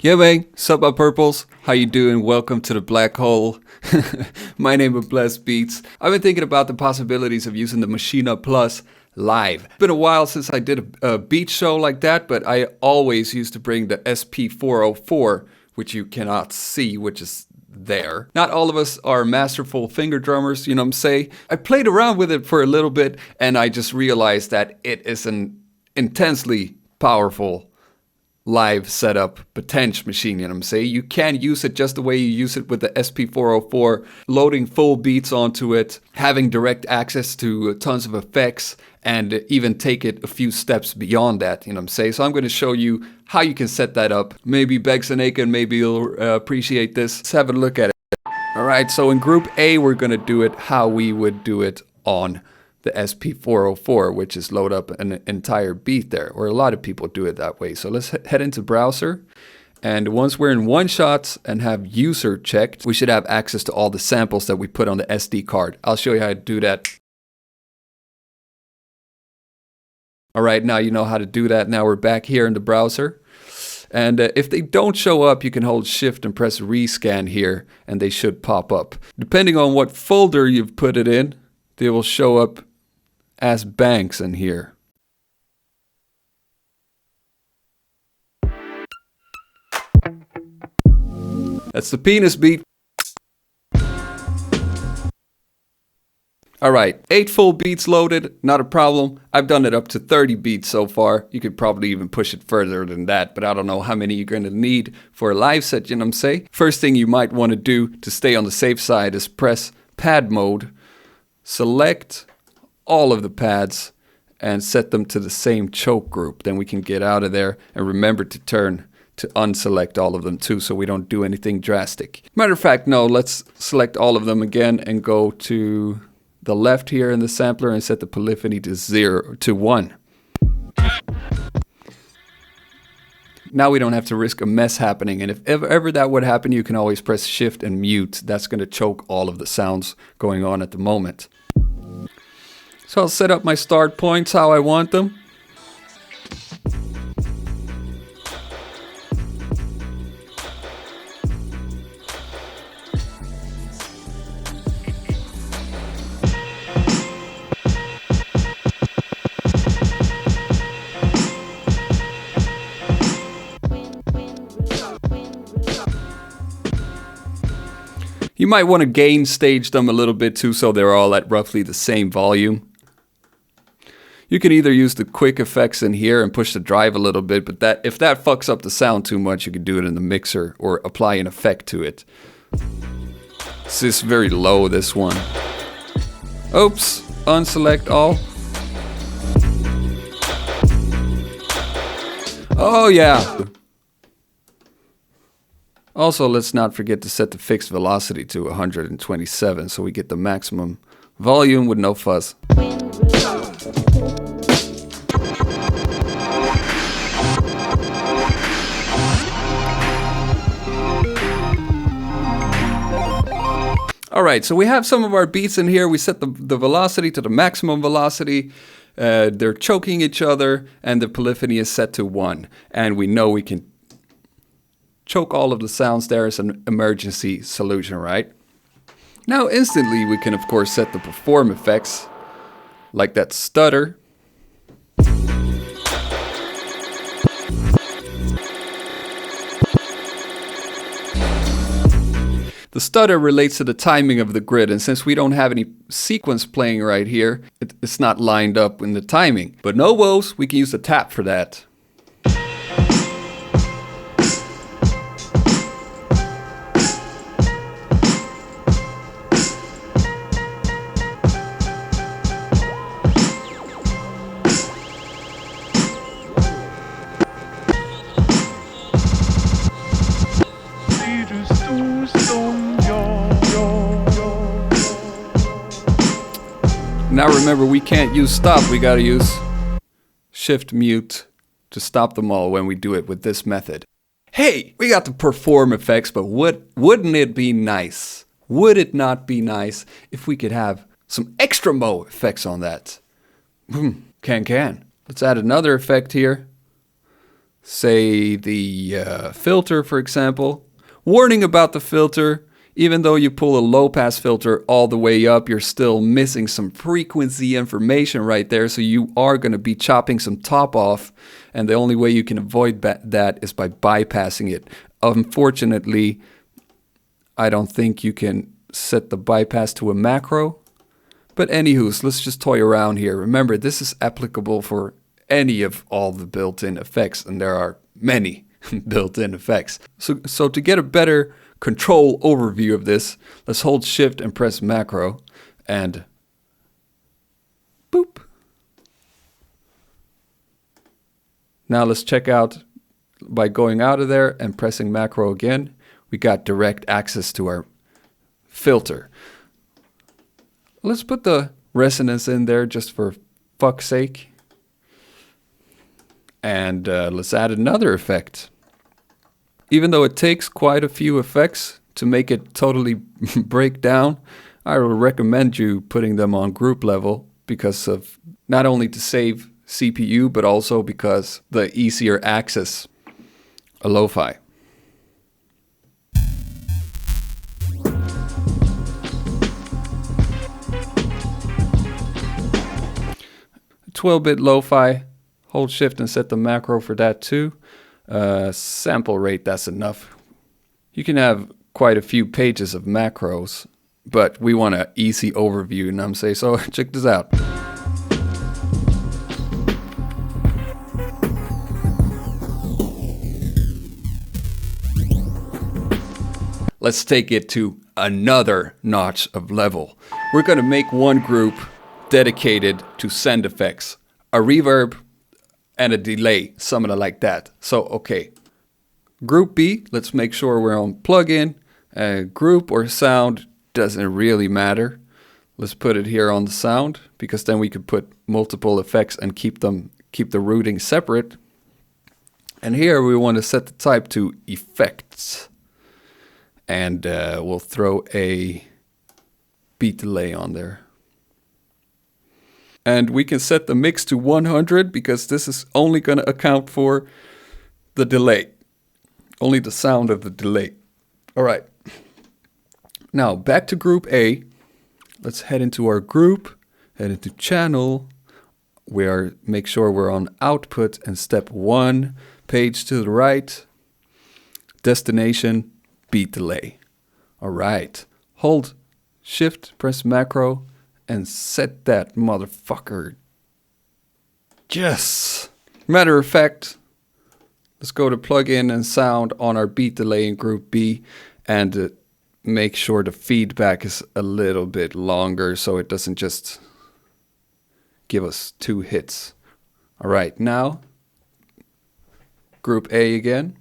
Yeah, man. Sup, my purples? How you doing? Welcome to the black hole. My name is Blessed Beats. I've been thinking about the possibilities of using the Maschine Plus live. It's been a while since I did a beat show like that, but I always used to bring the SP-x0x, which you cannot see, which is there. Not all of us are masterful finger drummers, you know what I'm saying? I played around with it for a little bit, and I just realized that it is an intensely powerful live setup potential machine, you know what I'm saying? You can use it just the way you use it with the SP-x0x, loading full beats onto it, having direct access to tons of effects, and even take it a few steps beyond that, you know what I'm saying? So I'm going to show you how you can set that up. Maybe Begs and Aiken, maybe you'll appreciate this. Let's have a look at it. Alright, so in group A, we're going to do it how we would do it on the SP-x0x, which is load up an entire beat there, or a lot of people do it that way. So let's head into browser, and once we're in one shots and have user checked, we should have access to all the samples that we put on the SD card. I'll show you how to do that. All right, now you know how to do that. Now we're back here in the browser. And if they don't show up, you can hold shift and press rescan here, and they should pop up. Depending on what folder you've put it in, they will show up as banks in here. That's the penis beat. Alright, 8 full beats loaded, not a problem. I've done it up to 30 beats so far. You could probably even push it further than that, but I don't know how many you're going to need for a live set, you know what I'm saying? First thing you might want to do to stay on the safe side is press pad mode, select all of the pads, and set them to the same choke group. Then we can get out of there, and remember to turn to unselect all of them too, so we don't do anything drastic. Matter of fact, no, let's select all of them again and go to the left here in the sampler and set the polyphony to 1. Now we don't have to risk a mess happening, and if ever that would happen, you can always press shift and mute. That's going to choke all of the sounds going on at the moment. So I'll set up my start points how I want them. You might want to gain stage them a little bit too, so they're all at roughly the same volume. You can either use the quick effects in here and push the drive a little bit, but if that fucks up the sound too much, you can do it in the mixer or apply an effect to it. This is very low, this one. Oops, unselect all. Oh yeah. Also, let's not forget to set the fixed velocity to 127 so we get the maximum volume with no fuzz. Alright, so we have some of our beats in here. We set the velocity to the maximum velocity. They're choking each other, and the polyphony is set to 1. And we know we can choke all of the sounds there as an emergency solution, right? Now instantly we can of course set the perform effects, like that stutter. The stutter relates to the timing of the grid, and since we don't have any sequence playing right here, it's not lined up in the timing. But no woes, we can use the tap for that. Now remember, we can't use stop, we gotta use shift mute to stop them all when we do it with this method. Hey, we got the perform effects, but wouldn't it be nice? Would it not be nice if we could have some extra mo effects on that? Can. Let's add another effect here. say the filter, for example. Warning about the filter. Even though you pull a low pass filter all the way up, you're still missing some frequency information right there. So you are going to be chopping some top off. And the only way you can avoid that is by bypassing it. Unfortunately, I don't think you can set the bypass to a macro. But anywho, let's just toy around here. Remember, this is applicable for any of all the built-in effects. And there are many built-in effects. So to get a better control overview of this, let's hold shift and press macro and boop. Now let's check out by going out of there and pressing macro again. We got direct access to our filter. Let's put the resonance in there just for fuck's sake. And let's add another effect. Even though it takes quite a few effects to make it totally break down, I will recommend you putting them on group level because of not only to save CPU, but also because the easier access a lo-fi. 12-bit lo-fi, hold shift and set the macro for that too. Sample rate, that's enough. You can have quite a few pages of macros, but we want an easy overview, you know what I'm saying? So check this out. Let's take it to another notch of level. We're going to make one group dedicated to send effects, a reverb and a delay, something like that. So, okay, group B, let's make sure we're on plugin. Group or sound doesn't really matter. Let's put it here on the sound because then we could put multiple effects and keep the routing separate. And here we want to set the type to effects. And we'll throw a beat delay on there. And we can set the mix to 100 because this is only going to account for the delay. Only the sound of the delay. All right. Now back to group A. Let's head into our group, head into channel. Make sure we're on output and step 1, page to the right, destination, beat delay. All right. Hold shift, press macro, and set that motherfucker. Yes. Matter of fact, let's go to plugin and sound on our beat delay in group B and make sure the feedback is a little bit longer so it doesn't just give us 2 hits. All right, now group A again.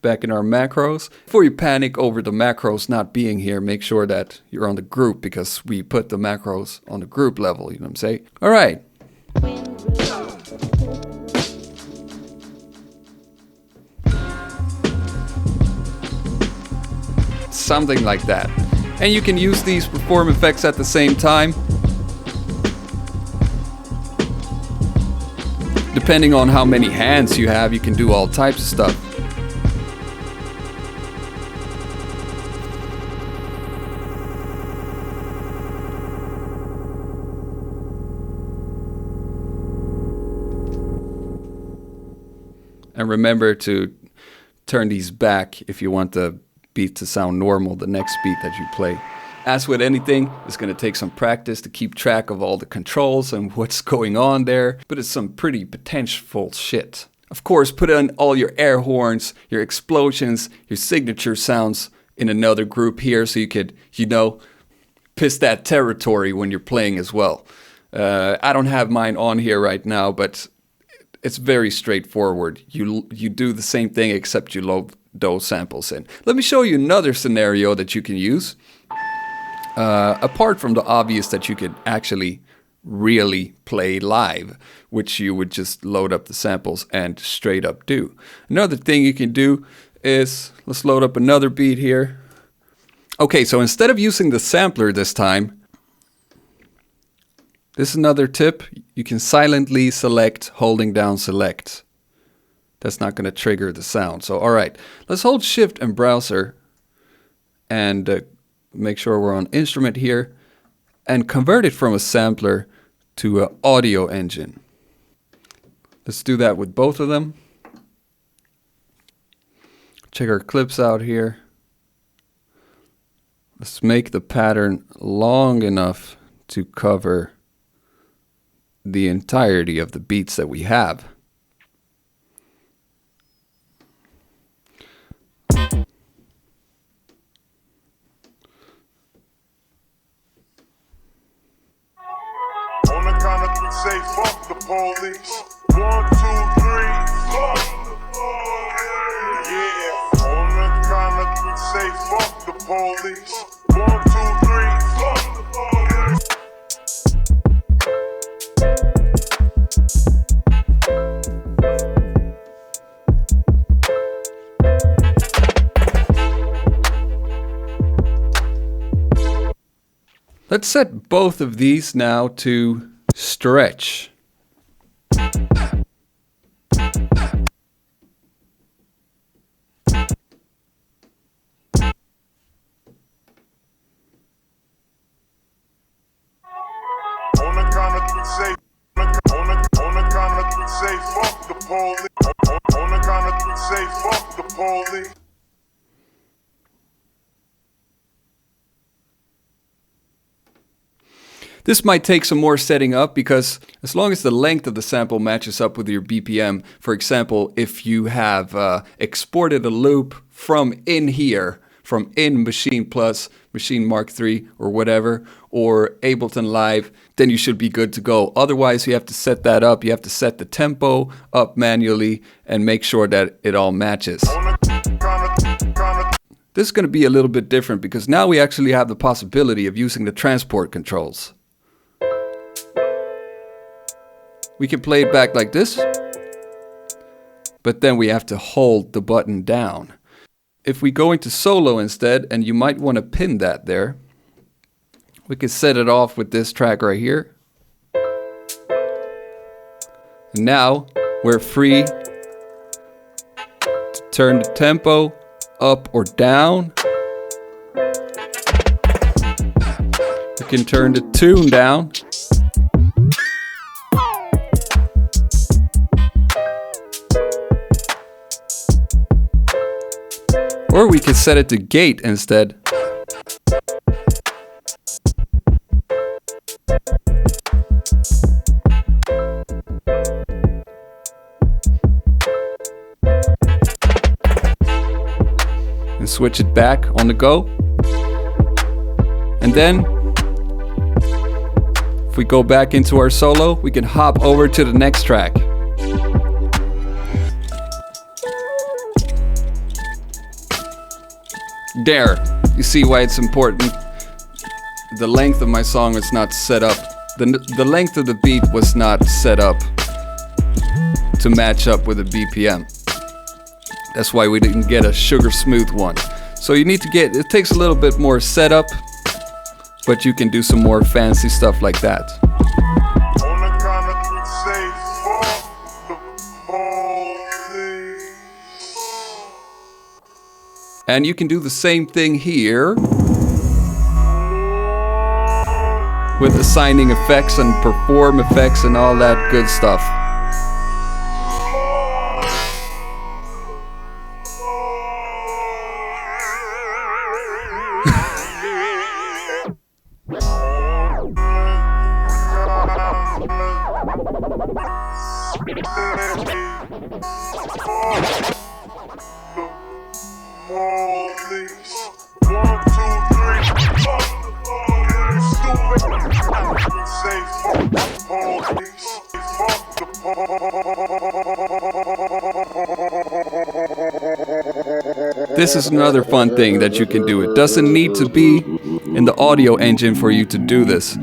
Back in our macros. Before you panic over the macros not being here, make sure that you're on the group because we put the macros on the group level, you know what I'm saying? All right. Something like that. And you can use these perform effects at the same time. Depending on how many hands you have, you can do all types of stuff. And remember to turn these back if you want the beat to sound normal the next beat that you play. As with anything, it's going to take some practice to keep track of all the controls and what's going on there, but it's some pretty potential shit. Of course, put in all your air horns, your explosions, your signature sounds in another group here so you could, piss that territory when you're playing as well. I don't have mine on here right now, but it's very straightforward. You do the same thing except you load those samples in. Let me show you another scenario that you can use. Apart from the obvious that you could actually really play live, which you would just load up the samples and straight up do. Another thing you can do is, let's load up another beat here. Okay, so instead of using the sampler this time, this is another tip. You can silently select holding down select. that's not going to trigger the sound. So, all right, let's hold Shift and Browser and make sure we're on Instrument here and convert it from a sampler to an audio engine. Let's do that with both of them. Check our clips out here. Let's make the pattern long enough to cover the entirety of the beats that we have. On the count of three, say fuck the police. 1, 2, 3, fuck the police. Yeah. On the count of three, say fuck the police. 1, 2, 3, fuck the police. Let's set both of these now to stretch. This might take some more setting up because as long as the length of the sample matches up with your BPM, for example, if you have exported a loop from in here, from in Maschine Plus, Maschine Mark III or whatever, or Ableton Live, then you should be good to go. Otherwise, you have to set that up. You have to set the tempo up manually and make sure that it all matches. This is going to be a little bit different because now we actually have the possibility of using the transport controls. We can play it back like this, but then we have to hold the button down. If we go into solo instead, and you might want to pin that there, we can set it off with this track right here. And now we're free to turn the tempo up or down. We can turn the tune down. Or we could set it to gate instead. And switch it back on the go. And then, if we go back into our solo, we can hop over to the next track. There, you see why it's important. The length of my song is not set up. The length of the beat was not set up to match up with the BPM. That's why we didn't get a sugar smooth one. So you need to get, it takes a little bit more setup, but you can do some more fancy stuff like that. And you can do the same thing here with assigning effects and perform effects and all that good stuff. This is another fun thing that you can do. It doesn't need to be in the audio engine for you to do this.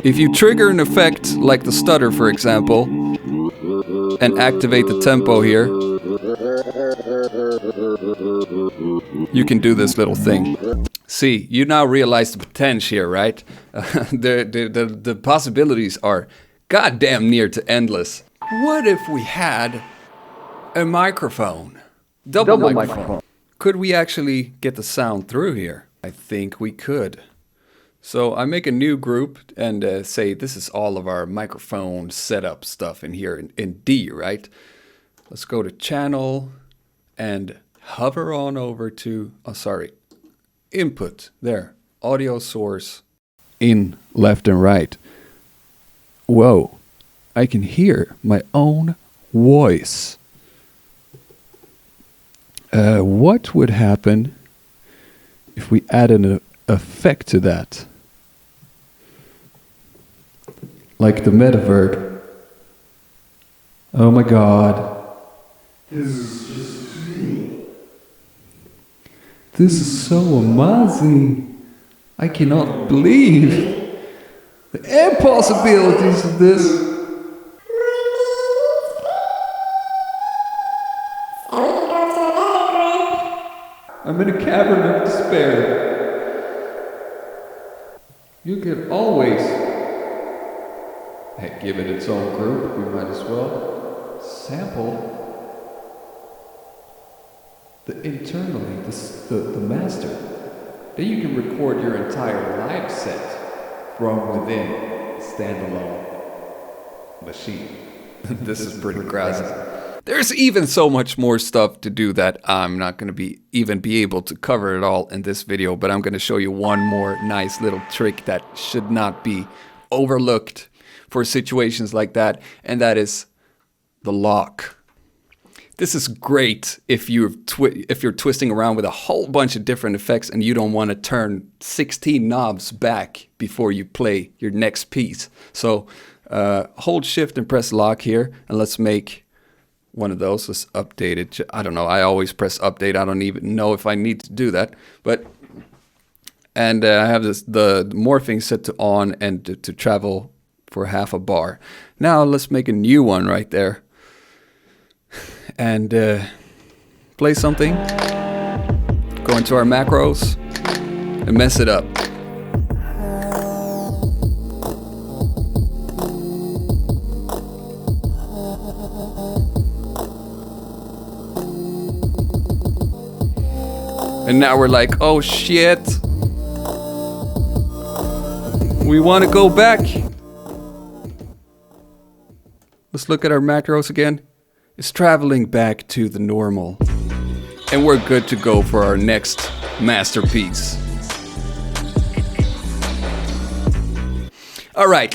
If you trigger an effect like the stutter, for example, and activate the tempo here, you can do this little thing. See, you now realize the potential here, right? The possibilities are goddamn near to endless. What if we had a microphone? Double microphone. Could we actually get the sound through here? I think we could. So I make a new group and say this is all of our microphone setup stuff in here in D, right? Let's go to channel and hover on over to, input, there, audio source, in left and right. Whoa, I can hear my own voice. What would happen if we added an effect to that? Like the metaverb. Oh my god. This is just me. This is so amazing. I cannot believe the impossibilities of this. I'm in a cavern of despair. You could always give it its own group. We might as well sample the internally, the master. Then you can record your entire live set from within standalone machine. This is pretty crazy. There's even so much more stuff to do that I'm not going to even be able to cover it all in this video, but I'm going to show you one more nice little trick that should not be overlooked for situations like that, and that is the lock. This is great if you're twisting around with a whole bunch of different effects and you don't want to turn 16 knobs back before you play your next piece. So hold shift and press lock here, and let's make one of those. Let's update it. I don't know, I always press update. I don't even know if I need to do that, but I have the morphing set to on and to travel for half a bar. Now let's make a new one right there and play something, go into our macros and mess it up. And now we're like, oh shit, we want to go back. Let's look at our macros again. It's traveling back to the normal. And we're good to go for our next masterpiece. All right.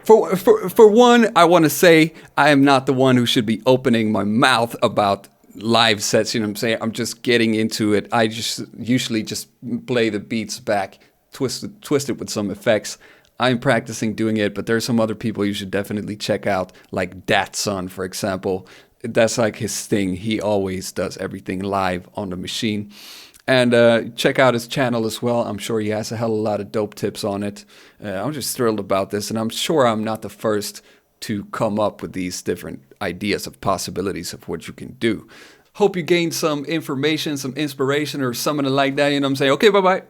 For one, I want to say I am not the one who should be opening my mouth about live sets, you know what I'm saying? I'm just getting into it. I just usually just play the beats back, twist it with some effects. I'm practicing doing it, but there's some other people you should definitely check out, like Datsun, for example. That's like his thing. He always does everything live on the machine. And check out his channel as well. I'm sure he has a hell of a lot of dope tips on it. I'm just thrilled about this, and I'm sure I'm not the first to come up with these different ideas of possibilities of what you can do. Hope you gained some information, some inspiration or something like that, you know what I'm saying? Okay, bye-bye.